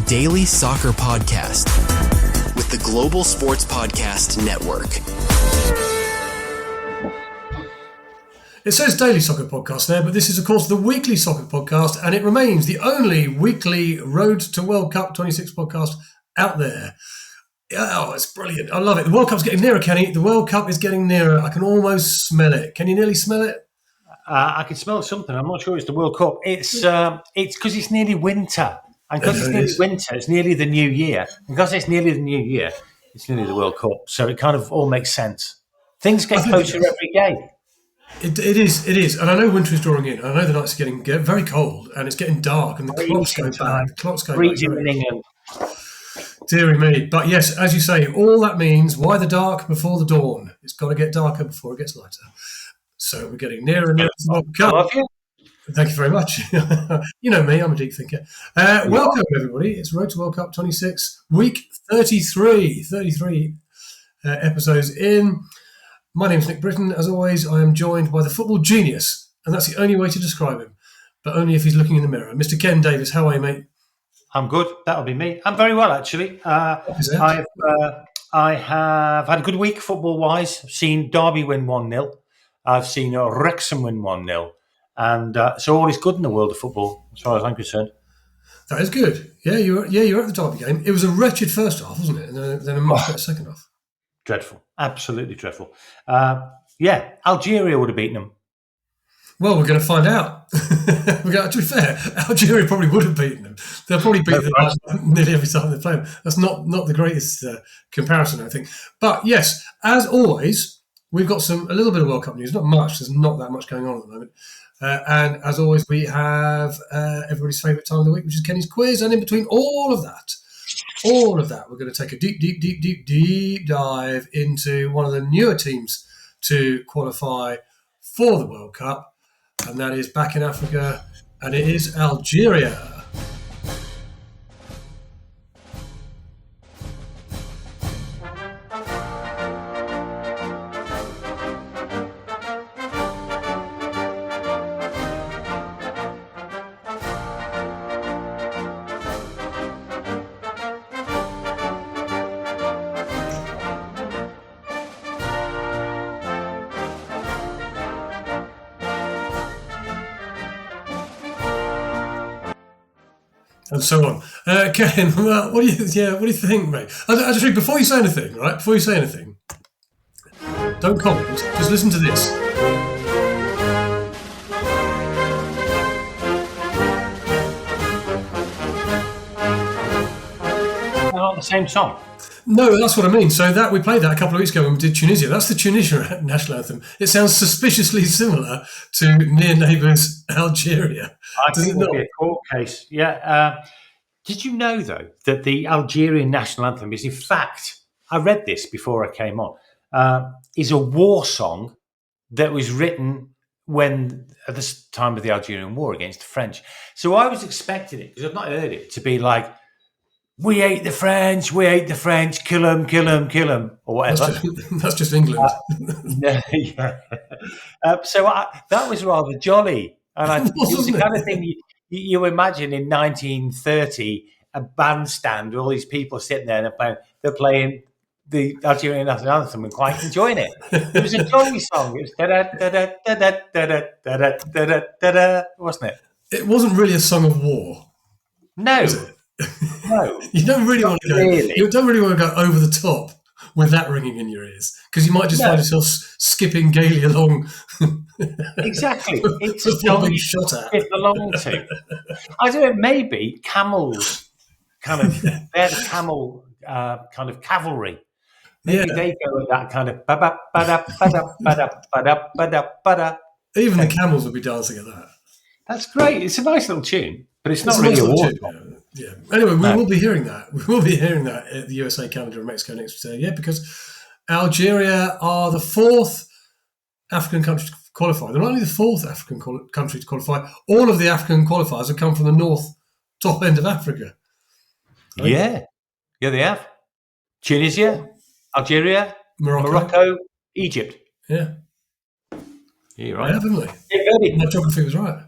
daily soccer podcast with the Global Sports Podcast Network. It says daily soccer podcast there, but this is, of course, the weekly soccer podcast, and it remains the only weekly Road to World Cup 26 podcast out there. Oh, it's brilliant. I love it. The World Cup's getting nearer, Kenny. The World Cup is getting nearer. I can almost smell it. Can you nearly smell it? I can smell something. I'm not sure it's the World Cup. It's because it's nearly winter. And because it's nearly winter, it's nearly the new year. And because it's nearly the new year, it's nearly the World Cup. So it kind of all makes sense. Things get closer every day. It is. And I know winter is drawing in. I know the nights are getting very cold and it's getting dark and the clocks go back. The clocks go freezing in England. Deary me. But yes, as you say, all that means, why the dark before the dawn? It's got to get darker before it gets lighter. So we're getting nearer and nearer to the World Cup. I love you. Thank you very much. You know me, I'm a deep thinker. Welcome, everybody. It's Road to World Cup 26, week 33 episodes in. My name's Nick Britton. As always, I am joined by the football genius, and that's the only way to describe him, but only if he's looking in the mirror. Mr. Ken Davis, how are you, mate? I'm good. That'll be me. I'm very well, actually. I have had a good week football-wise. I've seen Derby win 1-0. I've seen Wrexham win 1-0. And so all is good in the world of football, as far as I'm concerned. That is good. Yeah, you were at the Derby game. It was a wretched first half, wasn't it? And then a much better second half. Dreadful. Absolutely dreadful. Algeria would have beaten them. Well, we're going to find out. To be fair, Algeria probably would have beaten them. They'll probably beat them nearly every time they play them. That's not the greatest comparison, I think. But yes, as always, we've got a little bit of World Cup news. Not much. There's not that much going on at the moment. And as always, we have everybody's favourite time of the week, which is Kenny's quiz. And in between all of that, we're going to take a deep dive into one of the newer teams to qualify for the World Cup. And that is back in Africa, and it is Algeria. And so on. Ken, well, what do you think, mate? Actually, before you say anything, don't comment. Just listen to this. Not the same song. No, that's what I mean. So that we played that a couple of weeks ago when we did Tunisia. That's the Tunisia national anthem. It sounds suspiciously similar to near neighbours Algeria. I think it would be a court case. Yeah. Did you know, though, that the Algerian national anthem is, in fact, I read this before I came on, is a war song that was written at the time of the Algerian War against the French. So I was expecting it, because I've not heard it, to be like, we hate the French, kill 'em, or whatever. That's just England. Yeah. That was rather jolly. And it was the kind of thing you imagine in 1930, a bandstand with all these people sitting there and they're playing the Algerian national anthem and quite enjoying it. It was a jolly song. It was da-da-da-da-da-da-da-da-da-da-da, wasn't it? It wasn't really a song of war. No. No. You don't really want to go. Really. You don't really want to go over the top with that ringing in your ears, because you might just find yourself skipping gaily along. Exactly. It's a song you shot at. It belonged to. I don't know, maybe camels they're the camel kind of cavalry. Maybe they go with that kind of ba-da, ba-da, ba-da, ba-da, ba-da, ba-da, ba-da. Even the camels would be dancing at that. That's great. It's a nice little tune, but it's not really a war song. Yeah. Anyway, we will be hearing that. We will be hearing that at the USA, Canada, and Mexico next year. Because Algeria are the fourth African country to qualify. They're not only the fourth African country to qualify. All of the African qualifiers have come from the north top end of Africa. Right? Yeah, they have. Tunisia, Algeria, Morocco, Egypt. Yeah. You're right. Yeah, haven't we? Cape Verde. My geography was right.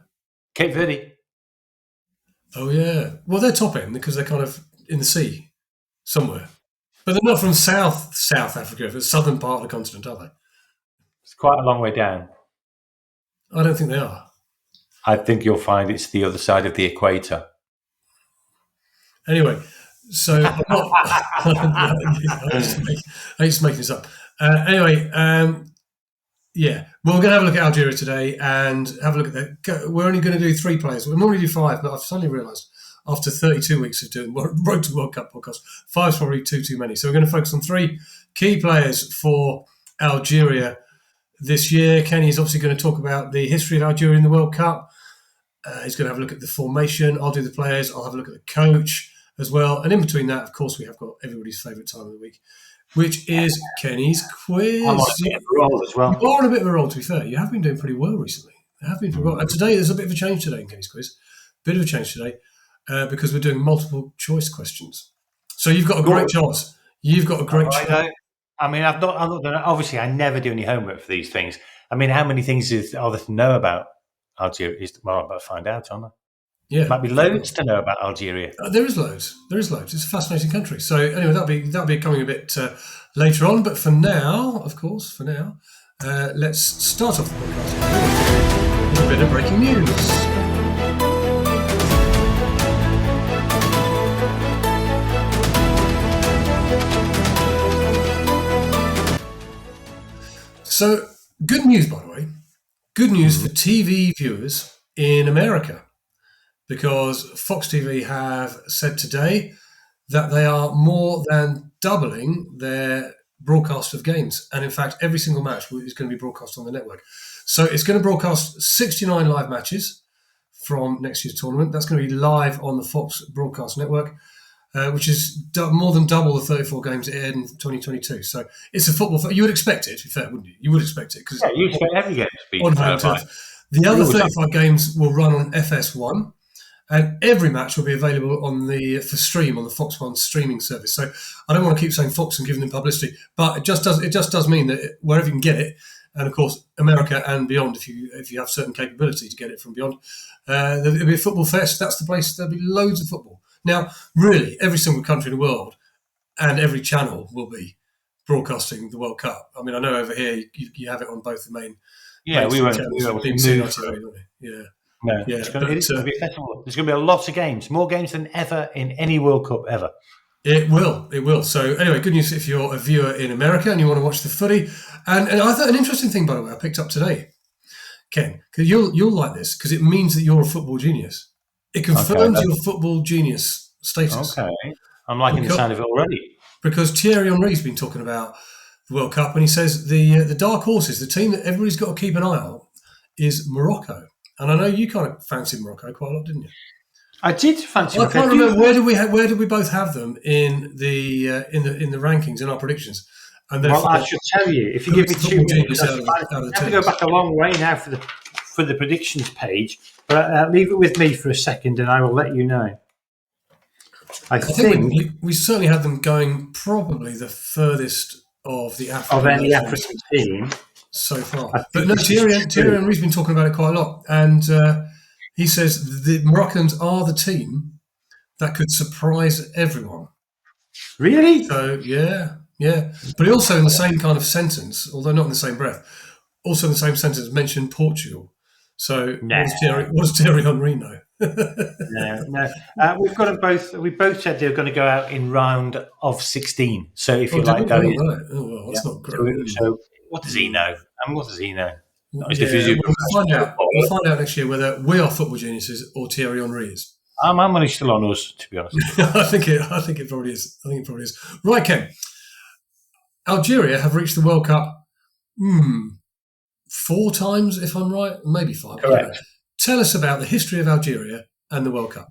Cape Verde. Oh yeah. Well, they're top end because they're kind of in the sea somewhere, but they're not from South Africa. The southern part of the continent, are they? It's quite a long way down. I don't think they are. I think you'll find it's the other side of the equator. Anyway, so I'm not. I just making this up. Anyway, yeah, well, we're going to have a look at Algeria today and have a look at that. We're only going to do 3 players. We normally do 5, but I've suddenly realised after 32 weeks of doing Road to World Cup podcast, 5's probably too many. So we're going to focus on 3 key players for Algeria this year. Kenny's obviously going to talk about the history of Algeria in the World Cup. He's going to have a look at the formation. I'll do the players. I'll have a look at the coach as well. And in between that, of course, we have got everybody's favourite time of the week, which is Kenny's quiz. I'm on a bit of a roll as well. You're on a bit of a roll, to be fair. You have been doing pretty well recently. And today, there's a bit of a change today in Kenny's quiz. Bit of a change today because we're doing multiple choice questions. So you've got a great chance. You've got a great chance. I mean, I'm not gonna, obviously, I never do any homework for these things. I mean, how many things are there to know about Algeria? Well, I'm about to find out, aren't I? Yeah, might be loads to know about Algeria. There is loads. It's a fascinating country. So anyway, that'll be coming a bit later on. But for now, of course, let's start off the podcast with a bit of breaking news. So good news, by the way. Good news for TV viewers in America, because Fox TV have said today that they are more than doubling their broadcast of games. And in fact, every single match is going to be broadcast on the network. So it's going to broadcast 69 live matches from next year's tournament. That's going to be live on the Fox broadcast network, which is more than double the 34 games it aired in 2022. So it's a football. You would expect it, to be fair, wouldn't you? You would expect it. Yeah, you expect every game to be on home turf. The other 35 games will run on FS1. And every match will be available on the Fox One streaming service. So I don't want to keep saying Fox and giving them publicity, but it just does mean that wherever you can get it, and of course America and beyond, if you have certain capability to get it from beyond, there'll be a football fest. That's the place. There'll be loads of football. Now, really, every single country in the world and every channel will be broadcasting the World Cup. I mean, I know over here you have it on both the main. Yeah, we won't. Yeah. No, yeah, it's going to be a festival. There's going to be a lot of games, more games than ever in any World Cup ever. It will. So anyway, good news if you're a viewer in America and you want to watch the footy. And I thought an interesting thing, by the way, I picked up today, Ken, because you'll like this because it means that you're a football genius. It confirms your football genius status. Okay, I'm liking the sound of it already. Because Thierry Henry's been talking about the World Cup, and he says the dark horses, the team that everybody's got to keep an eye on, is Morocco. And I know you kind of fancied Morocco quite a lot, didn't you? I did fancy. I can't remember where did we both have them in the rankings in our predictions. And well, I should tell you, if you give me 2 minutes, I have to go back a long way now for the predictions page. But leave it with me for a second, and I will let you know. I think we certainly had them going probably the furthest of the any African team so far. But no, Thierry Henry's been talking about it quite a lot, and he says the Moroccans are the team that could surprise everyone. Really? So yeah. But he also in the same kind of sentence, although not in the same breath, also in the same sentence mentioned Portugal. So what does Thierry Henry know? No. We've got them both. We both said they're going to go out in round of 16. So if you like that, that's not great. So what does he know? What does he know? We'll find out next year whether we are football geniuses or Thierry Henry is. I'm money still on us, to be honest. I think it probably is. Right, Ken. Algeria have reached the World Cup 4 times, if I'm right, maybe 5. Correct. Tell us about the history of Algeria and the World Cup.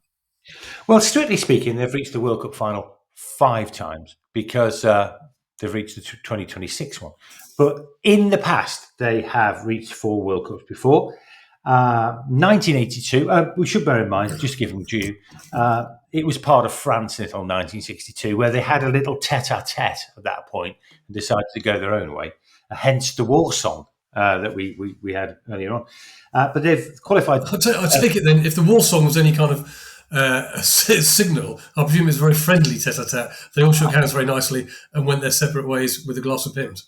Well, strictly speaking, they've reached the World Cup final 5 times because they've reached the 2026 one. But in the past, they have reached 4 World Cups before. 1982, we should bear in mind, just to give them due, it was part of France until 1962, where they had a little tete-a-tete at that point and decided to go their own way, hence the war song that we had earlier on. But they've qualified. I'll take it then. If the war song was any kind of a signal. I presume it's a very friendly tete-a-tete. They all shook hands very nicely and went their separate ways with a glass of Pimm's.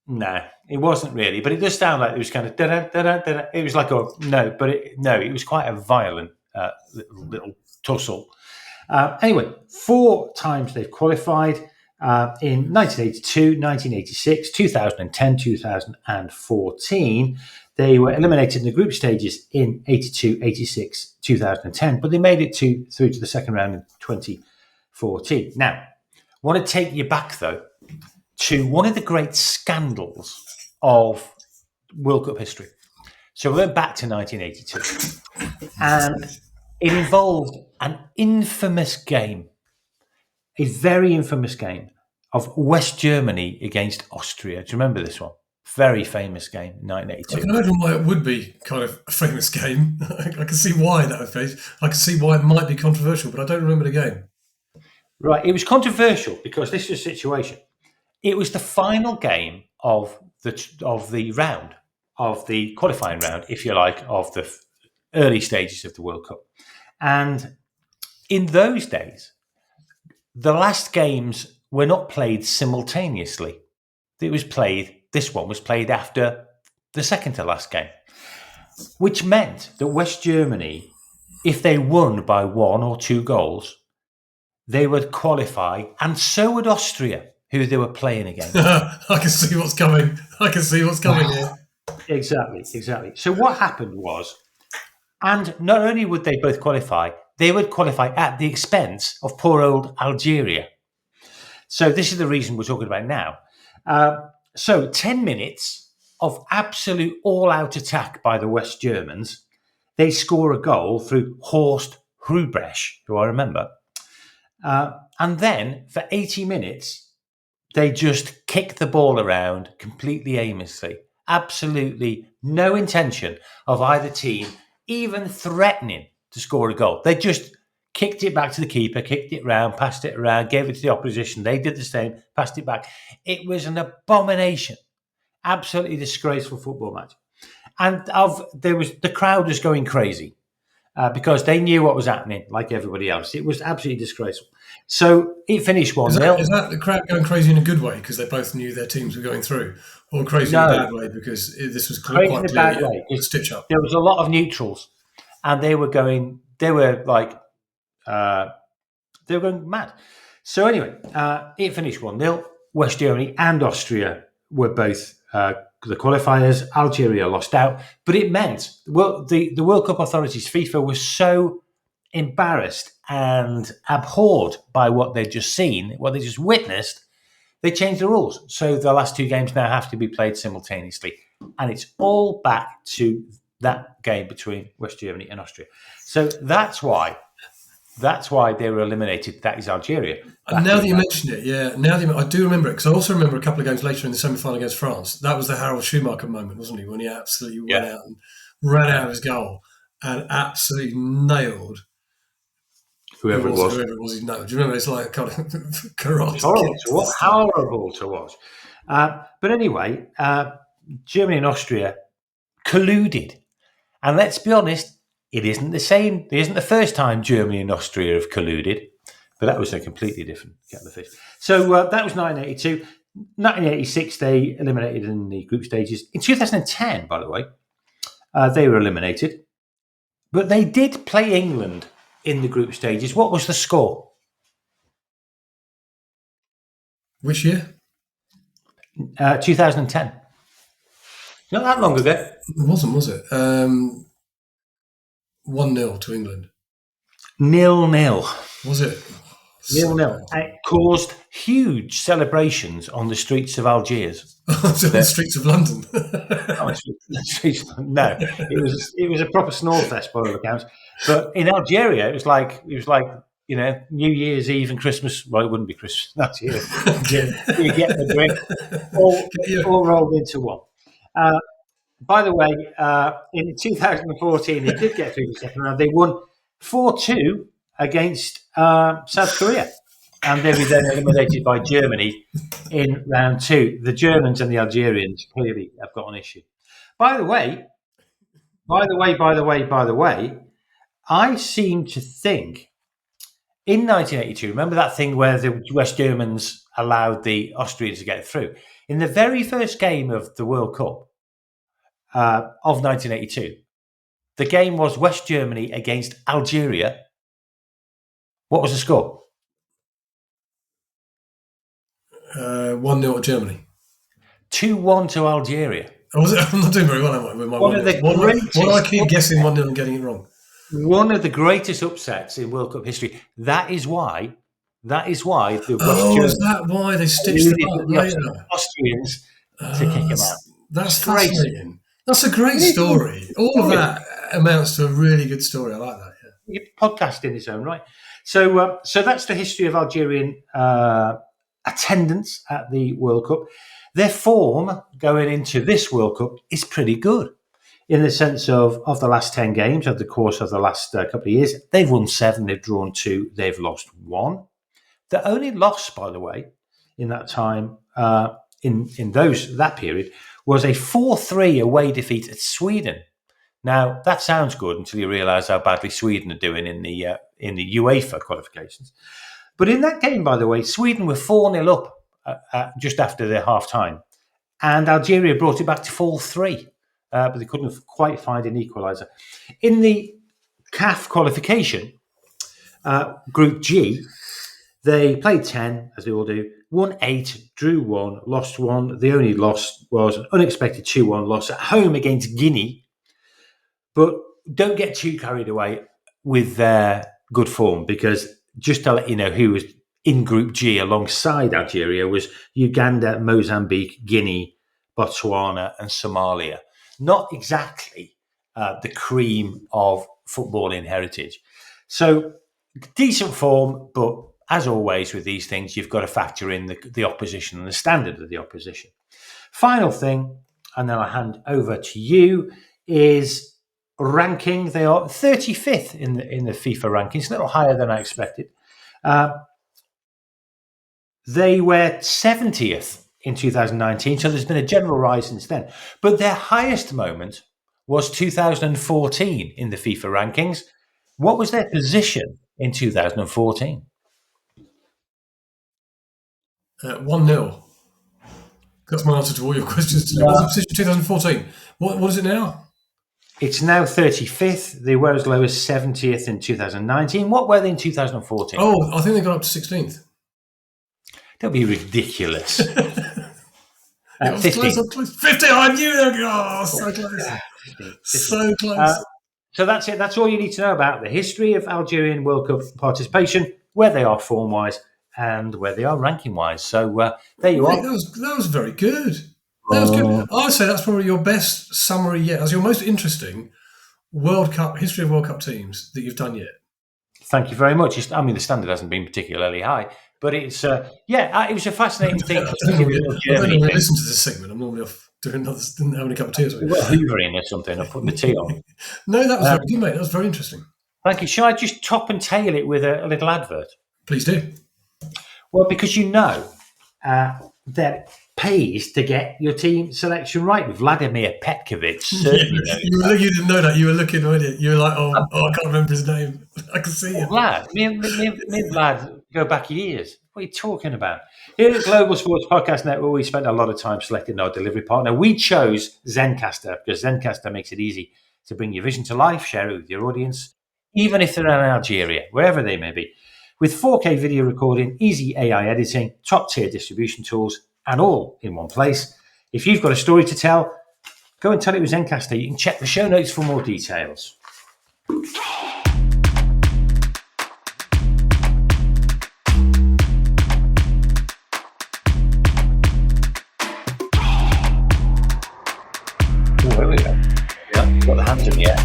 No, it wasn't really, but it does sound like it was kind of da-da, da-da, da-da. It was like it was quite a violent little tussle. Anyway, 4 times they've qualified in 1982, 1986, 2010, 2014. They were eliminated in the group stages in 82, 86, 2010, but they made it through to the second round in 2014. Now, I want to take you back, though, to one of the great scandals of World Cup history. So we went back to 1982, and it involved an infamous game, a very infamous game of West Germany against Austria. Do you remember this one? Very famous game in 1982. I can imagine why it would be kind of a famous game. I can see why that would be. I can see why it might be controversial, but I don't remember the game. Right, it was controversial because this is a situation. It was the final game of the round, of the qualifying round, if you like, of the early stages of the World Cup. And in those days, the last games were not played simultaneously. This one was played after the second to last game, which meant that West Germany, if they won by 1 or 2 goals, they would qualify, and so would Austria, who they were playing against. I can see what's coming. Here. Exactly. So what happened was, and not only would they both qualify, they would qualify at the expense of poor old Algeria. So this is the reason we're talking about now. So 10 minutes of absolute all-out attack by the West Germans. They score a goal through Horst Hrubesch, who I remember. And then for 80 minutes, they just kicked the ball around completely aimlessly. Absolutely no intention of either team even threatening to score a goal. They just kicked it back to the keeper, kicked it round, passed it around, gave it to the opposition. They did the same, passed it back. It was an abomination. Absolutely disgraceful football match. And the crowd was going crazy because they knew what was happening, like everybody else. It was absolutely disgraceful. So it finished 1-0. Is that the crowd going crazy in a good way because they both knew their teams were going through, or crazy in a bad way because this was quite clearly a stitch up? There was a lot of neutrals, and they were going mad. So anyway, it finished 1-0. West Germany and Austria were both the qualifiers. Algeria lost out, but it meant the World Cup authorities, FIFA, were so embarrassed and abhorred by what they'd just seen, what they just witnessed, they changed the rules. So the last 2 games now have to be played simultaneously. And it's all back to that game between West Germany and Austria. So that's why they were eliminated. That is Algeria. And now that you mentioned it, I do remember it, because I also remember a couple of games later in the semi-final against France. That was the Harold Schumacher moment, wasn't he? When he absolutely went out and ran out of his goal and absolutely nailed whoever it was he nailed. Do you remember? It's like kind of karate. Horrible to watch. But anyway, Germany and Austria colluded. And let's be honest, it isn't the same. It isn't the first time Germany and Austria have colluded, but that was a completely different kettle of fish. So that was 1982. 1986, they eliminated in the group stages. In 2010, by the way, they were eliminated. But they did play England in the group stages. What was the score? Which year? 2010. Not that long ago. It wasn't, was it? 1-0 to England. 0-0. Was it? 0-0. It caused huge celebrations on the streets of Algiers. So the streets of London. No, it was a proper snore fest by all accounts. But in Algeria, it was like New Year's Eve and Christmas. Well, it wouldn't be Christmas that year. You get the drink, all rolled into one. By the way, in 2014, they did get through the second round. They won 4-2 against South Korea. And they were then eliminated by Germany in round 2. The Germans and the Algerians clearly have got an issue. By the way, I seem to think in 1982, remember that thing where the West Germans allowed the Austrians to get through? In the very first game of the World Cup of 1982, the game was West Germany against Algeria. What was the score? 1-0 to Germany. 2-1 to Algeria. I'm not doing very well, am I? With my One of the greatest. Why do I keep guessing 1-0 and getting it wrong? One of the greatest upsets in World Cup history. That is why the West Germans. Is that why they stitched it up later? Austrians to kick them out. That's fascinating. That's a great story. All of that amounts to a really good story. I like that. Yeah. Podcast in its own right. So that's the history of Algerian attendance at the World Cup. Their form going into this World Cup is pretty good in the sense of the last 10 games of the course of the last couple of years. They've won 7, they've drawn 2, they've lost 1. The only loss, by the way, in that time, in that period, was a 4-3 away defeat at Sweden. Now, that sounds good until you realise how badly Sweden are doing in the UEFA qualifications. But in that game, by the way, Sweden were 4-0 up just after their half-time. And Algeria brought it back to 4-3, but they couldn't quite find an equaliser. In the CAF qualification, Group G, they played 10, as they all do, won 8, drew 1, lost 1. The only loss was an unexpected 2-1 loss at home against Guinea. But don't get too carried away with their good form, because just to let you know who was in Group G alongside Algeria was Uganda, Mozambique, Guinea, Botswana and Somalia. Not exactly the cream of footballing heritage. So decent form, but as always with these things, you've got to factor in the opposition and the standard of the opposition. Final thing, and then I'll hand over to you, is ranking. They are 35th in the FIFA rankings, a little higher than I expected. They were 70th in 2019, so there's been a general rise since then. But their highest moment was 2014 in the FIFA rankings. What was their position in 2014? 1-0. That's my answer to all your questions today. What was the position 2014? What is it now? It's now 35th. They were as low as 70th in 2019. What were they in 2014? Oh, I think they got up to 16th. Don't be ridiculous. 50. Close. 50, I knew they were going. Oh, so close. 50. So close. So that's it. That's all you need to know about the history of Algerian World Cup participation, where they are form-wise and where they are ranking-wise. So there you are. That was very good. That was good. I'd say that's probably your best summary yet. That's your most interesting World Cup history of World Cup teams that you've done yet. Thank you very much. I mean, the standard hasn't been particularly high, but it's it was a fascinating thing. I don't normally listen to this segment. I'm normally off doing having a cup of tea or something. Well, hoovering or something, or putting the tea on. No, that was very good, mate. That was very interesting. Thank you. Shall I just top and tail it with a little advert? Please do. Well, because that pays to get your team selection right. With Vladimir Petkovic. You didn't know that. You were looking, weren't you? You were like, I can't remember his name. I can see him. Vlad. Me and Vlad go back years. What are you talking about? Here at Global Sports Podcast Network, we spent a lot of time selecting our delivery partner. We chose Zencastr because Zencastr makes it easy to bring your vision to life, share it with your audience, even if they're in Algeria, wherever they may be. With 4K video recording, easy AI editing, top-tier distribution tools, and all in one place. If you've got a story to tell, go and tell it with Zencastr. You can check the show notes for more details. Oh, there we go. Yeah, you've got the hands in the air.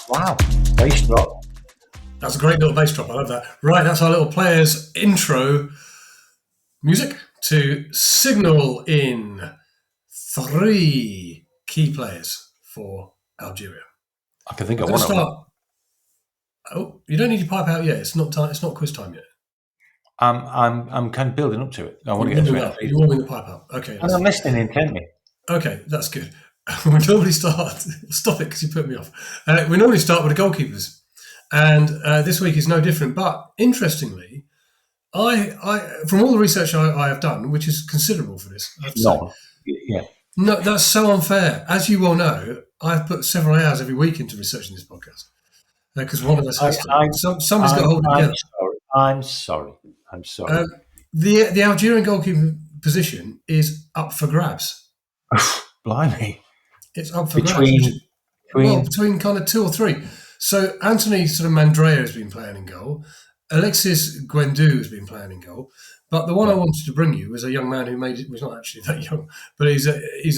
Wow, bass drop. That's a great little bass drop. I love that. Right, that's our little players' intro music to signal in 3 key players for Algeria. I can think of one of them. Oh, you don't need your pipe out yet. It's not time. It's not quiz time yet. I'm kind of building up to it. I want to get through it. You're warming the pipe up. Okay. And I'm listening intently. Okay, that's good. we normally start. Stop it, because you put me off. We normally start with the goalkeepers, and this week is no different. But interestingly, I from all the research I have done, which is considerable for this, I have to say, No. Yeah. no, that's so unfair. As you well know, I've put several hours every week into researching this podcast because one of us has to. Somebody's got to hold it together. I'm sorry. The Algerian goalkeeper position is up for grabs. Blimey. It's up for grabs. Between kind of 2 or 3. So Anthony sort of Mandrea has been playing in goal. Alexis Guendou has been playing in goal. But the one I wanted to bring you was a young man who made it. Was not actually that young, but he's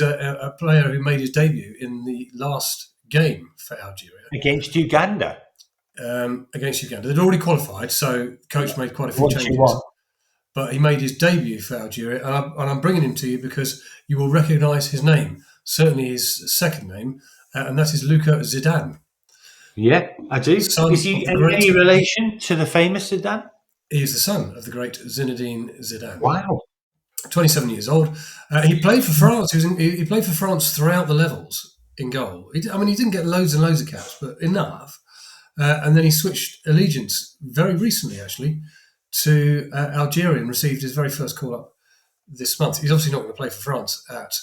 a player who made his debut in the last game for Algeria against Uganda. They'd already qualified, so the coach made quite a few changes. But he made his debut for Algeria, and I'm bringing him to you because you will recognise his name, certainly his second name, and that is Luka Zidane. Yeah, I do. Is he in any relation to the famous Zidane? He is the son of the great Zinedine Zidane. Wow. 27 years old. He played for France. He played for France throughout the levels in goal. He didn't get loads and loads of caps, but enough. And then he switched allegiance very recently, actually, to Algeria and received his very first call-up this month. He's obviously not going to play for France at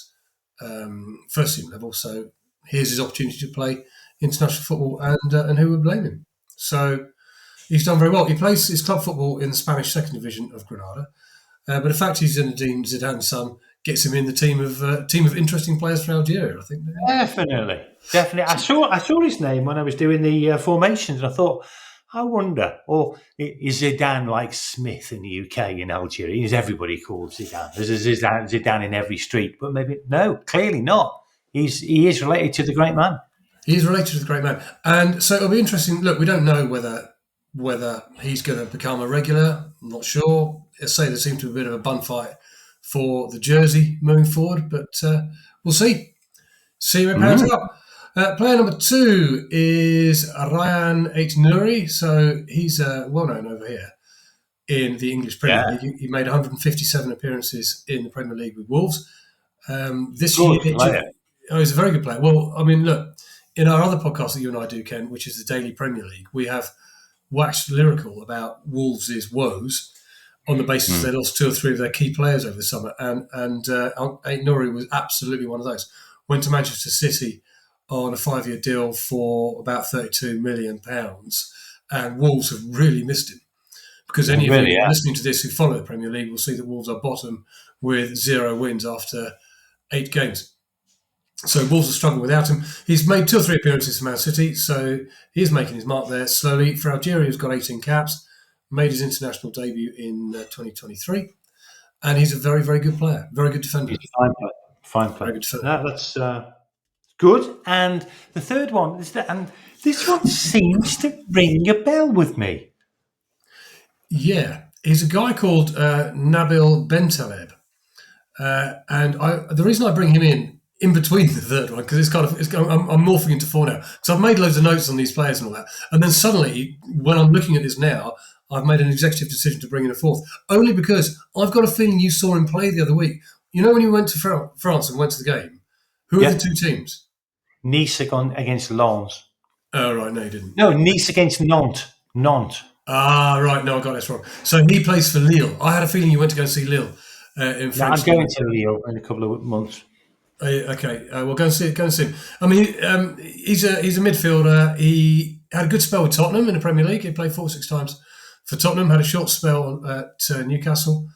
first team level, so here's his opportunity to play international football, and who would blame him? So he's done very well. He plays his club football in the Spanish second division of Granada, but the fact he's Zinedine Zidane's son gets him in the team of interesting players for Algeria, I think. Definitely. I saw his name when I was doing the formations, and I thought, I wonder, or is Zidane like Smith in the UK in Algeria? Is everybody called Zidane? There's a Zidane in every street, but maybe no, clearly not. He is related to the great man. He is related to the great man, and so it'll be interesting. Look, we don't know whether he's going to become a regular. I'm not sure. I say there seems to be a bit of a bun fight for the jersey moving forward, but we'll see. See where it pans out. Player number 2 is Ryan Aït-Nouri. So he's well known over here in the English Premier League. He made 157 appearances in the Premier League with Wolves. This year, he's a very good player. Well, I mean, look, in our other podcast that you and I do, Ken, which is the Daily Premier League, we have waxed lyrical about Wolves' woes on the basis they lost 2 or 3 of their key players over the summer. And Aït-Nouri was absolutely one of those. Went to Manchester City on a 5-year deal for about £32 million. And Wolves have really missed him. Because any of you listening to this who follow the Premier League will see that Wolves are bottom with 0 wins after 8 games. So Wolves are struggling without him. He's made 2 or 3 appearances for Man City, so he's making his mark there slowly. For Algeria, he's got 18 caps, made his international debut in 2023, and he's a very, very good player, very good defender. He's a fine player. Very good defender. That's good. And the third one is that, and this one seems to ring a bell with me. Yeah, he's a guy called Nabil Bentaleb, and the reason I bring him in between the third one, because I'm morphing into 4 now. So I've made loads of notes on these players and all that, and then suddenly, when I'm looking at this now, I've made an executive decision to bring in a 4th, only because I've got a feeling you saw him play the other week. You know when you went to France and went to the game, who are the 2 teams? Nice against Lens. Oh, right, no, you didn't. No, Nice against Nantes. Ah, right, no, I got this wrong. So he plays for Lille. I had a feeling you went to go and see Lille in France. I'm going to Lille in a couple of months. Okay, we'll go and see him. I mean, he's a midfielder. He had a good spell with Tottenham in the Premier League. He played 4 or 6 times for Tottenham. Had a short spell at Newcastle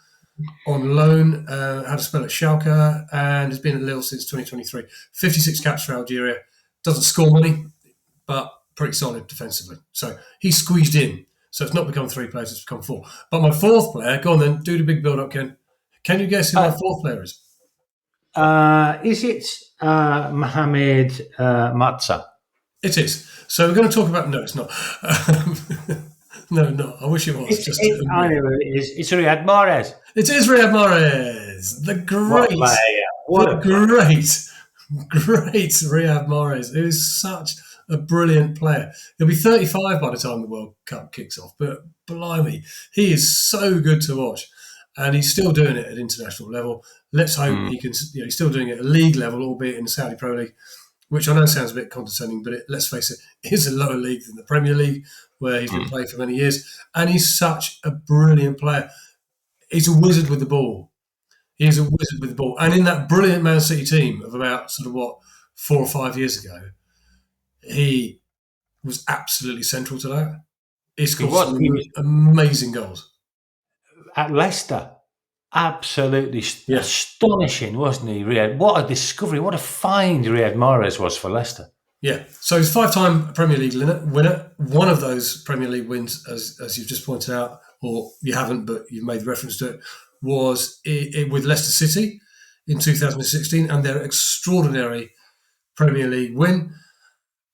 on loan. Had a spell at Schalke and has been at Lille since 2023. 56 caps for Algeria. Doesn't score money, but pretty solid defensively. So he's squeezed in. So it's not become 3 players; it's become 4. But my 4th player, go on then, do the big build-up, Ken. Can you guess who my 4th player is? Is it Mohamed Matza? It is. So we're going to talk about... No, it's not. No, I wish it was. I know it is. It's Riyad Mahrez. It is Riyad Mahrez. The great Riyad Mahrez. Who is such a brilliant player. He'll be 35 by the time the World Cup kicks off. But blimey, he is so good to watch. and he's still doing it at international level. Let's hope he can. He's still doing it at league level, albeit in the Saudi Pro League, which I know sounds a bit condescending, but let's face it, is a lower league than the Premier League, where he's been playing for many years. And he's such a brilliant player. He's a wizard with the ball. He's a wizard with the ball. And in that brilliant Man City team of about 4 or 5 years ago, he was absolutely central to that. He scored some amazing goals. At Leicester, absolutely astonishing, wasn't he, Riyad? What a discovery, what a find Riyad Mahrez was for Leicester. Yeah, so he's 5-time Premier League winner. One of those Premier League wins, as you've just pointed out, or you haven't, but you've made reference to it, was with Leicester City in 2016, and their extraordinary Premier League win.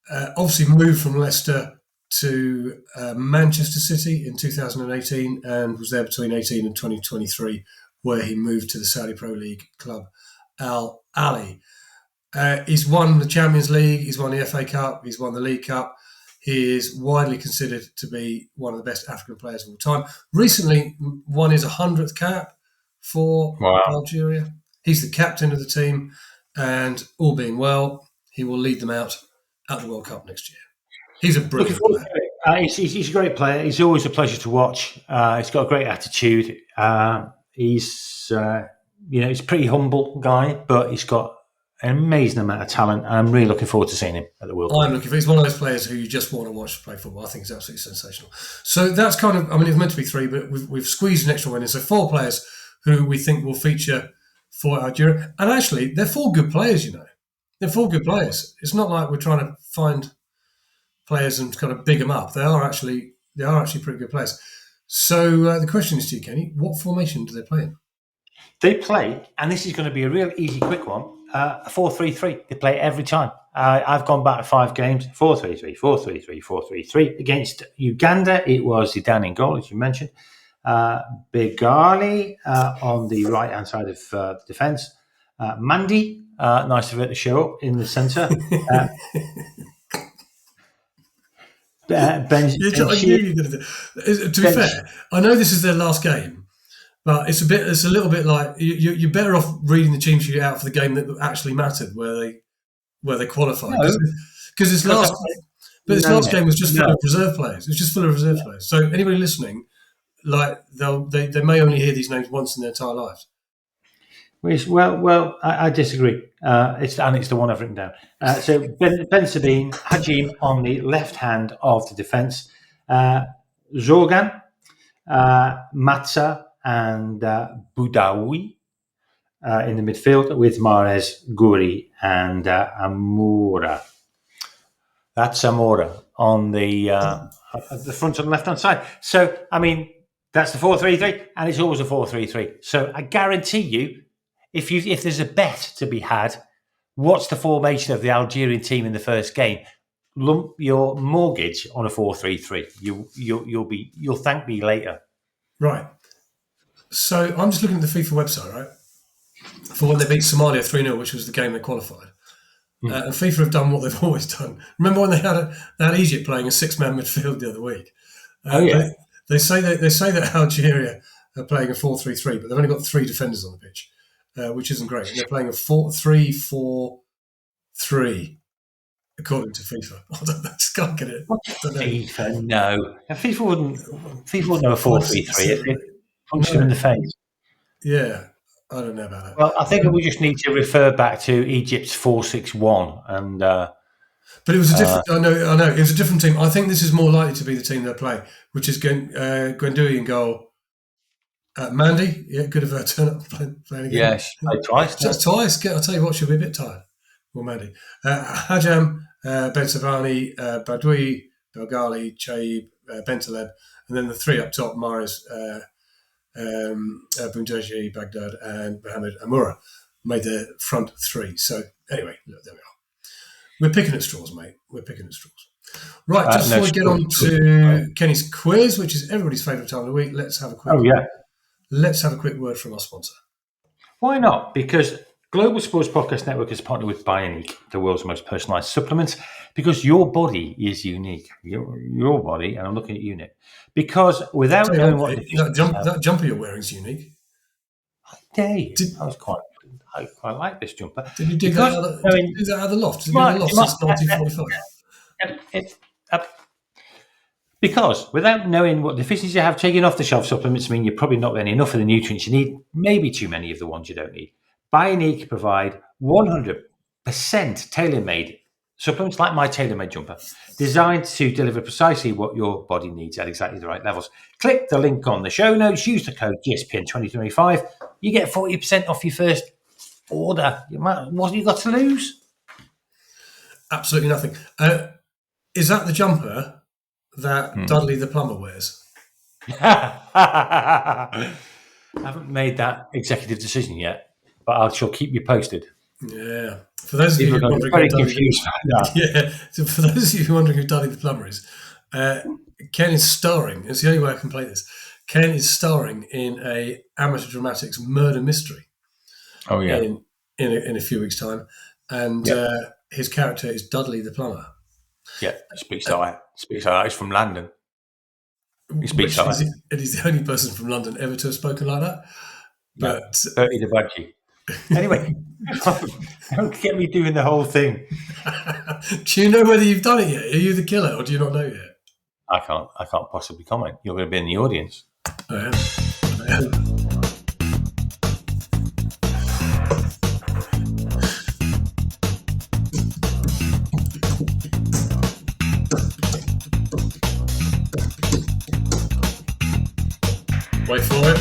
Obviously moved from Leicester to Manchester City in 2018 and was there between 18 and 2023, where he moved to the Saudi Pro League club Al Ahly. He's won the Champions League, he's won the FA Cup, he's won the League Cup. He is widely considered to be one of the best African players of all time. Recently won his 100th cap for Algeria. He's the captain of the team, and all being well, he will lead them out at the World Cup next year. He's a brilliant player. He's a great player. He's always a pleasure to watch. He's got a great attitude. He's a pretty humble guy, but he's got an amazing amount of talent. And I'm really looking forward to seeing him at the World Cup. He's one of those players who you just want to watch play football. I think he's absolutely sensational. So that's it's meant to be 3, but we've squeezed an extra one in. So 4 players who we think will feature for Algeria. And actually, they're 4 good players, They're 4 good players. It's not like we're trying to find players and kind of big them up. They are actually pretty good players. So the question is to you, Kenny, what formation do they play in? They play, and this is going to be a real easy, quick one, a 4-3-3. They play every time. I've gone back to 5 games, 4-3-3, 4-3-3, 4-3-3. Against Uganda, it was Zidane in goal, as you mentioned. Begali on the right-hand side of the defence. Mandy, nice of her to show up in the centre. To be fair, I know this is their last game, but it's a little bit like you're better off reading the team sheet out for the game that actually mattered, where they qualified, because this last game was just full of reserve players. It was just full of reserve players. So anybody listening, they may only hear these names once in their entire lives. Well, I disagree. It's the one I've written down. So Ben Sabine, Hajim on the left hand of the defence, Zorgan, Matza, and Boudaoui in the midfield, with Mahrez, Gouri, and Amoura. That's Amoura on the front on the left hand side. So that's the 4-3-3, and it's always a 4-3-3. So I guarantee you, if there's a bet to be had, what's the formation of the Algerian team in the first game? Lump your mortgage on a 4-3-3. You'll thank me later. Right. So I'm just looking at the FIFA website, right, for when they beat Somalia 3-0, which was the game they qualified. And FIFA have done what they've always done. Remember when they had Egypt playing a 6-man midfield the other week? They say that Algeria are playing a 4-3-3, but they've only got 3 defenders on the pitch. Which isn't great. And they're playing a 4-3-4-3, according to FIFA. I just can't get it. FIFA, no. FIFA wouldn't have a 4-3-3 if it punched them in the face. Yeah, I don't know about that. Well, I think we just need to refer back to Egypt's 4-6-1 and. But it was a different. I know. It was a different team. I think this is more likely to be the team they're playing, which is Guendouzi in goal. Mandy, good of her turn up playing again. Yeah, she played twice. Just twice. I'll tell you what, she'll be a bit tired. Well, Mandy. Hajam, Ben Sabani, Badoui, Belgali, Chaib, Bentaleb, and then the 3 up top, Mahrez, Boundaji, Baghdad, and Mohamed Amoura made the front 3. So anyway, look, there we are. We're picking at straws, mate. We're picking at straws. Right, just before we get on to Kenny's quiz, which is everybody's favourite time of the week, let's have a quick Let's have a quick word from our sponsor. Why not? Because Global Sports Podcast Network is partnered with Bioniq, the world's most personalised supplements, because your body is unique. Your body, and I'm looking at you, Nick. Because without knowing what... That jumper you're wearing is unique. Dare you? I quite like this jumper. Did you dig that out of the loft? Did you dig the loft since 1945? Because without knowing what deficiencies you have, taking off-the-shelf supplements mean you're probably not getting enough of the nutrients you need, maybe too many of the ones you don't need. Bioniq provide 100% tailor-made supplements, like my tailor-made jumper, designed to deliver precisely what your body needs at exactly the right levels. Click the link on the show notes, use the code GSPN2025, you get 40% off your first order. What have you got to lose? Absolutely nothing. Is that the jumper that Dudley the plumber wears? I haven't made that executive decision yet, but I shall keep you posted. Yeah. For those of you who are wondering, for those of you wondering who Dudley the plumber is, Ken is starring. It's the only way I can play this. Ken is starring in a amateur dramatics murder mystery. Oh yeah. In a few weeks' time, and his character is Dudley the plumber. Yeah, speaks like he's from London. He speaks like that. And he's the only person from London ever to have spoken like that. But Bertie the Budgie. Anyway, don't get me doing the whole thing. Do you know whether you've done it yet? Are you the killer, or do you not know yet? I can't possibly comment. You're going to be in the audience. I am. Wait for it.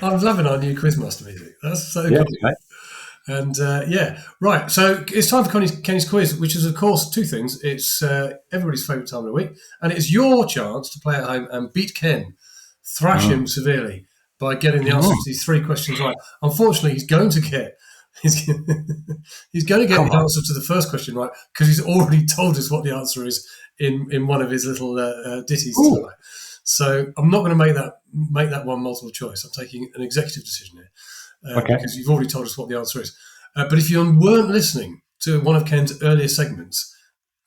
I'm loving our new Quizmaster music. That's so good. Right. And right. So it's time for Kenny's quiz, which is, of course, two things. It's everybody's favourite time of the week, and it's your chance to play at home and beat Ken, thrash him severely by getting the answers to these three questions right. Unfortunately, he's going to get the answer to the first question right because he's already told us what the answer is in one of his little ditties tonight. So I'm not going to make that one multiple choice. I'm taking an executive decision here because you've already told us what the answer is. But if you weren't listening to one of Ken's earlier segments,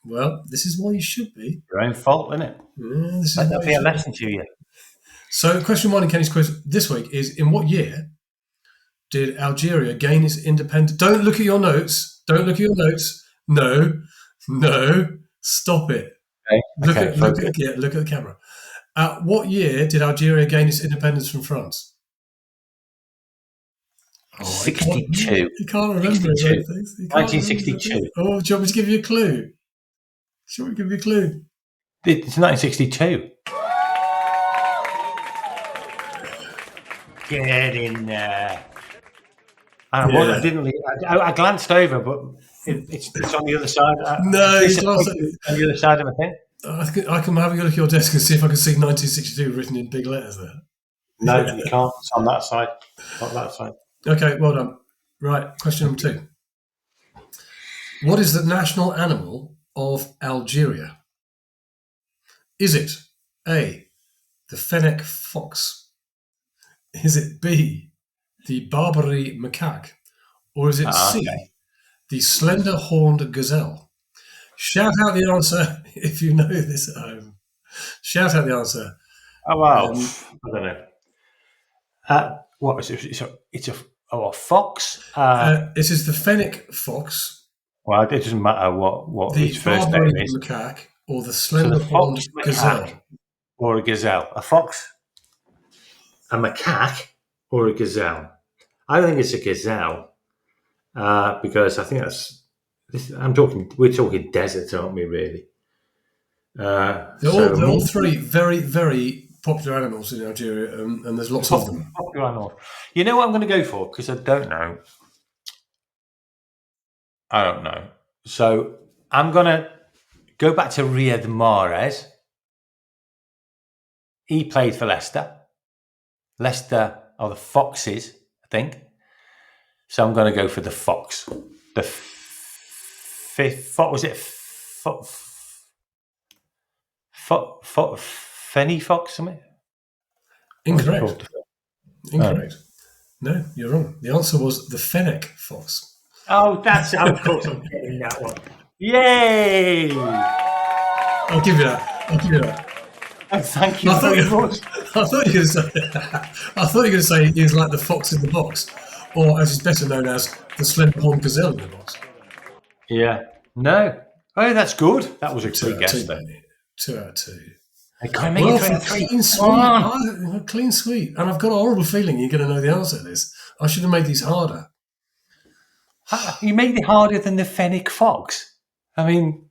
well, this is why you should be. Your own fault, isn't it? Let that be a lesson to you. So question one in Kenny's quiz this week is, in what year did Algeria gain its independence? Don't look at your notes. No. Stop it. Look at the camera. What year did Algeria gain its independence from France? 62. You can't remember it. 1962. Oh, do you want me to give you a clue? It's 1962. Get in there. I didn't. I glanced over, but it's on the other side. No, it's on the other side of my thing. I can have a look at your desk and see if I can see 1962 written in big letters there. No, you can't. It's on that side. Not that side. Okay, well done. Right, question number 2. What is the national animal of Algeria? Is it A, the fennec fox? Is it B, the Barbary macaque? Or is it C, the slender-horned gazelle? Shout out the answer if you know this at home. Shout out the answer. Oh, wow. I don't know. What is it? It's a fox? This is the fennec fox. Well, it doesn't matter what the his first Barbary name is. Macaque or the slender-horned gazelle. Or a gazelle. A fox, a macaque, or a gazelle. I don't think it's a gazelle because I think that's... We're talking desert, aren't we, really? They're all three very, very popular animals in Algeria, and there's lots of them. Popular animals. You know what I'm going to go for? Because I don't know. So I'm going to go back to Riyad Mahrez. He played for Leicester. Leicester are the Foxes, I think. So I'm going to go for the Fox. The fifth, what was it? Fenny Fox, something? Incorrect. No, you're wrong. The answer was the fennec fox. Oh, that's of course I'm getting that one. Yay! I'll give you that. Thank you very much. I thought you were going to say he was like the fox in the box, or as he's better known as the slender pond gazelle in the box. Yeah. No. Oh, that's good. That was a good guess. 2 out of 2. Can I make it 23? Clean sweep. And I've got a horrible feeling you're going to know the answer to this. I should have made these harder. You made it harder than the fennec fox. I mean...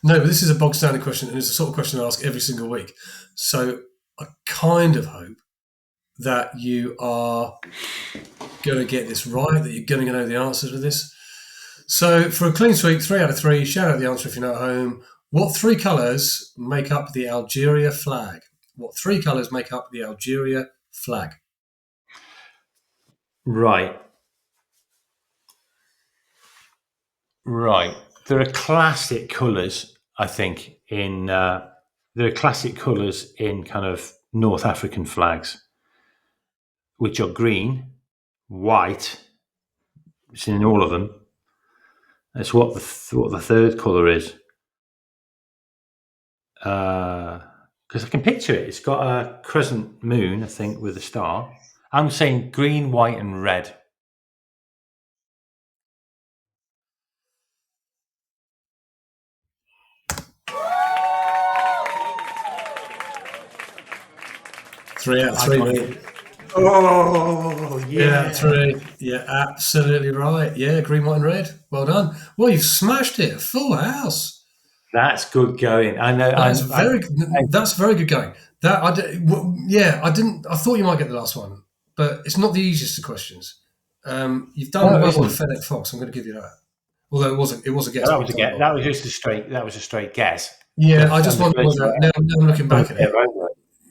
No, but this is a bog standard question, and it's the sort of question I ask every single week. So I kind of hope that you are going to get this right, that you're going to know the answer to this. So for a clean sweep, 3 out of 3, shout out the answer if you're not at home. What 3 colours make up the Algeria flag? What 3 colours make up the Algeria flag? Right. There are classic colours, I think, in kind of North African flags, which are green, white. It's in all of them. That's what the third colour is. Because I can picture it. It's got a crescent moon, I think, with a star. I'm saying green, white, and red. Three out of 3, mate. Oh, yeah. 3. Yeah, absolutely right. Yeah, green, white, and red. Well done. Well, you've smashed it. Full house. That's good going. I know. That's very good going. I thought you might get the last one, but it's not the easiest of questions. You've done well with Fennec Fox. I'm going to give you that. Although it was a guess. That was a guess. That was just a straight guess. Yeah, I just wondered. Now I'm looking back at it.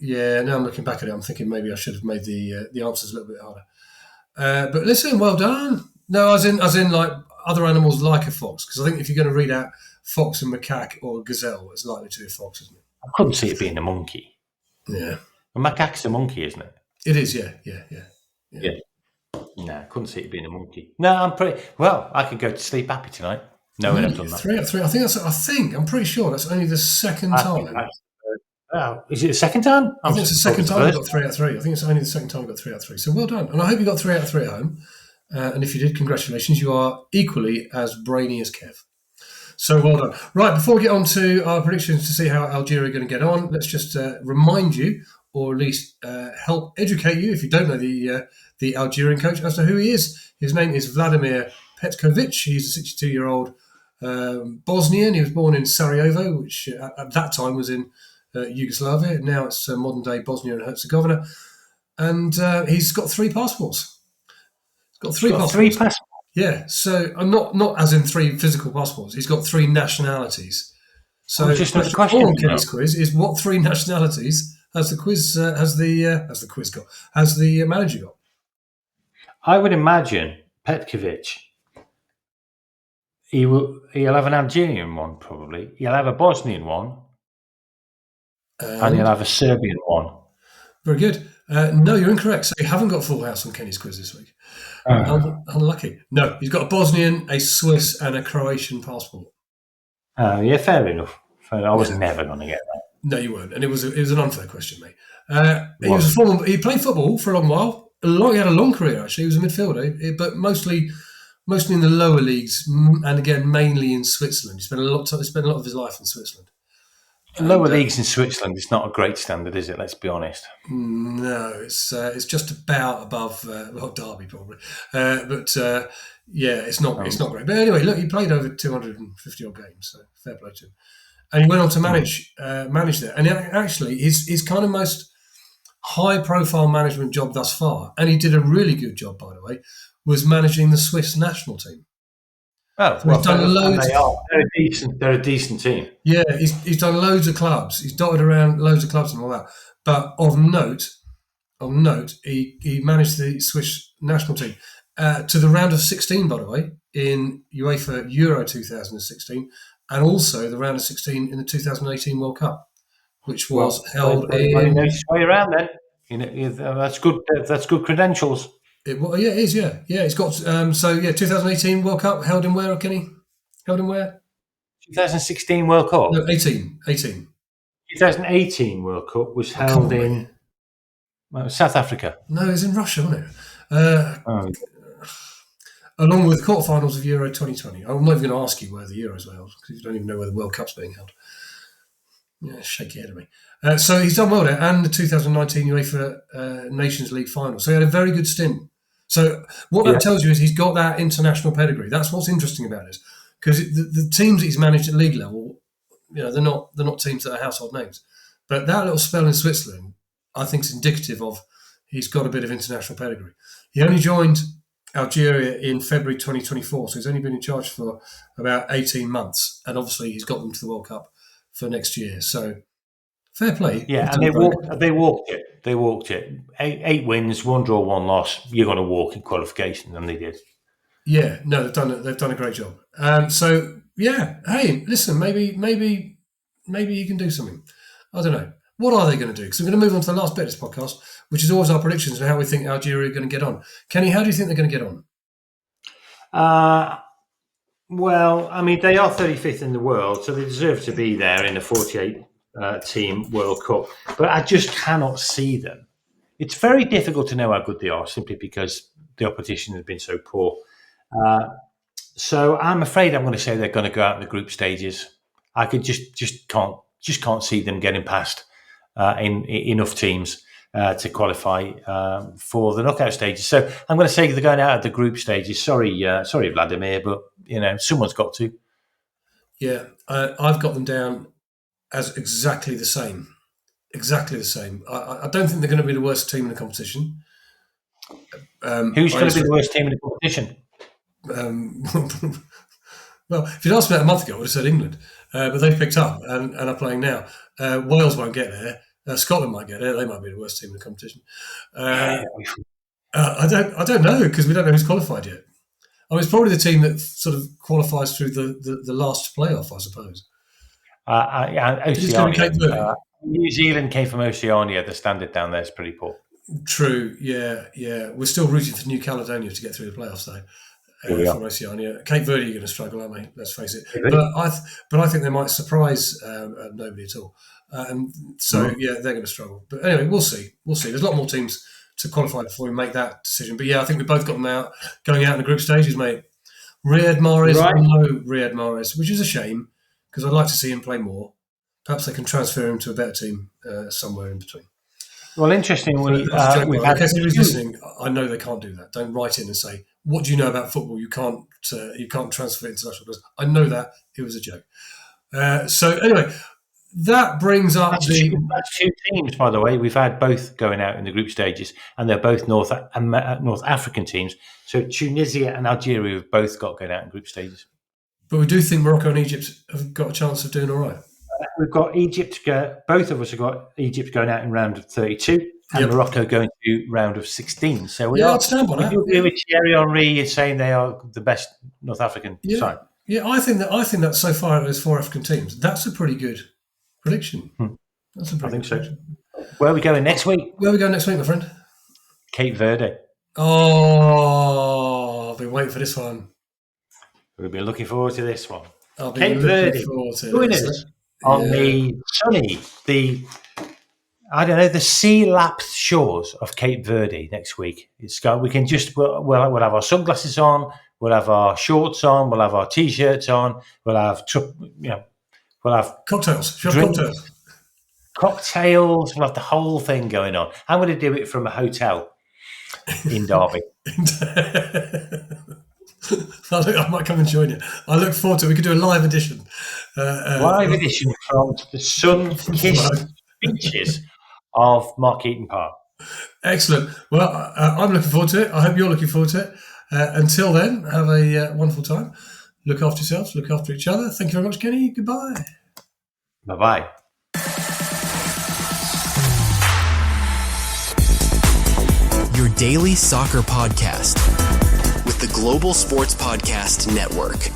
Yeah, now I'm looking back at it. I'm thinking maybe I should have made the answers a little bit harder. But listen, well done. No, as in like other animals like a fox, because I think if you're going to read out fox and macaque or gazelle, it's likely to be a fox, isn't it? I couldn't see it being a monkey. Yeah. A macaque's a monkey, isn't it? It is, yeah. No, I couldn't see it being a monkey. No, I could go to sleep happy tonight, knowing I've done that. 3 out of 3. I'm pretty sure that's only the second time. Is it the second time? I think it's the second time we got 3 out of 3. I think it's only the second time we got 3 out of 3. So well done. And I hope you got 3 out of 3 at home. And if you did, congratulations. You are equally as brainy as Kev. So well done. Right, before we get on to our predictions to see how Algeria are going to get on, let's just remind you, or at least help educate you, if you don't know the Algerian coach, as to who he is. His name is Vladimir Petkovic. He's a 62-year-old Bosnian. He was born in Sarajevo, which at that time was in Yugoslavia. Now it's modern-day Bosnia and Herzegovina. And he's got 3 passports. He's got 3 passports. Yeah, so not as in 3 physical passports. He's got 3 nationalities. So just the question on Kenny's quiz is what 3 nationalities has the manager got? I would imagine Petkovic. He'll have an Algerian one probably. He'll have a Bosnian one, and he'll have a Serbian one. Very good. No, you're incorrect. So you haven't got full house on Kenny's quiz this week. Unlucky. No, he's got a Bosnian, a Swiss, and a Croatian passport. Yeah, fair enough. I was never going to get that. No, you weren't, and it was an unfair question, mate. He played football for a long while. He had a long career actually. He was a midfielder, but mostly in the lower leagues, and again mainly in Switzerland. He spent a lot of his life in Switzerland. Lower leagues in Switzerland is not a great standard, is it? Let's be honest. No, it's just about above Derby probably, it's not great. But anyway, look, he played over 250 odd games, so fair play to him. And he went on to manage there. And actually, his kind of most high-profile management job thus far, and he did a really good job, by the way, was managing the Swiss national team. Oh, so he's done loads. They're a decent team. Yeah, he's done loads of clubs. He's dotted around loads of clubs and all that. But of note, he managed the Swiss national team to the round of 16, by the way, in UEFA Euro 2016, and also the round of 16 in the 2018 World Cup, which was held in. Way around then. That's good. That's good credentials. It is. Yeah. He's got 2018 World Cup held in where, Kenny? Held in where? 2016 World Cup. No, 18. 2018 World Cup was held in South Africa. No, it was in Russia, wasn't it? Along with quarterfinals of Euro 2020. I'm not even going to ask you where the Euros were held because you don't even know where the World Cup's being held. Yeah, shake your head at me. So he's done well there, and the 2019 UEFA Nations League final. So he had a very good stint. So what that tells you is he's got that international pedigree. That's what's interesting about it, because the teams that he's managed at league level, they're not teams that are household names. But that little spell in Switzerland, I think, is indicative of he's got a bit of international pedigree. He only joined Algeria in February 2024, so he's only been in charge for about 18 months, and obviously he's got them to the World Cup for next year. So fair play. Yeah, and they walked it. They walked it. Eight wins, 1 draw, 1 loss. You're going to walk in qualification, and they did. Yeah, no, they've done a great job. So yeah, hey, listen, maybe you can do something. I don't know. What are they going to do? Because we're going to move on to the last bit of this podcast, which is always our predictions and how we think Algeria are going to get on. Kenny, how do you think they're going to get on? Well, I mean, they are 35th in the world, so they deserve to be there in the 48-team World Cup. But I just cannot see them. It's very difficult to know how good they are simply because the opposition has been so poor. So I'm afraid I'm going to say they're going to go out in the group stages. I could just can't see them getting past in enough teams to qualify for the knockout stages. So I'm going to say they're going out of the group stages. Sorry, Vladimir, but someone's got to. Yeah, I've got them down as exactly the same. Exactly the same. I don't think they're going to be the worst team in the competition. Who's going to be the worst team in the competition? Well, if you'd asked me that a month ago, I would have said England. But they've picked up and are playing now. Wales won't get there. Scotland might get there. They might be the worst team in the competition. I don't know, because we don't know who's qualified yet. I mean, it's probably the team that sort of qualifies through the last playoff, I suppose. Oceania. New Zealand came from Oceania. The standard down there is pretty poor. True. Yeah. We're still rooting for New Caledonia to get through the playoffs, though. From Oceania. Cape Verde are going to struggle, aren't they? Let's face it. But I think they might surprise nobody at all. They're going to struggle. But anyway, we'll see. There's a lot more teams to qualify before we make that decision. But yeah, I think we both got them going out in the group stages, mate. Riyad Mahrez, right. No Riyad Mahrez, which is a shame because I'd like to see him play more. Perhaps they can transfer him to a better team somewhere in between. Well, interestingly, in case anybody's listening, I know they can't do that. Don't write in and say, "What do you know about football? You can't transfer international players." I know that it was a joke. So anyway, that brings up that's two teams, by the way. We've had both going out in the group stages, and they're both North African teams. So Tunisia and Algeria have both got going out in group stages. But we do think Morocco and Egypt have got a chance of doing all right. We've got Egypt. Both of us have got Egypt going out in round of 32, and Morocco going to round of 16. So I'd stand by that. You agree with Thierry Henry is saying they are the best North African side. Yeah, I think that so far there's 4 African teams. That's a pretty good prediction. That's a pretty good prediction. Where are we going next week? Where are we going next week, my friend? Cape Verde. Oh, I've been waiting for this one. We've been looking forward to this one. Cape Verde. Join us on the sunny, the sea-lapped shores of Cape Verde next week. We can we'll have our sunglasses on, we'll have our shorts on, we'll have our t-shirts on, we'll have cocktails. Cocktails. We'll have the whole thing going on. I'm going to do it from a hotel in Derby. I might come and join you. I look forward to it. We could do a live edition. Live edition from the sun-kissed beaches of Markeaton Park. Excellent. Well, I'm looking forward to it. I hope you're looking forward to it. Until then, have a wonderful time. Look after yourselves. Look after each other. Thank you very much, Kenny. Goodbye. Bye-bye. Your daily soccer podcast with the Global Sports Podcast Network.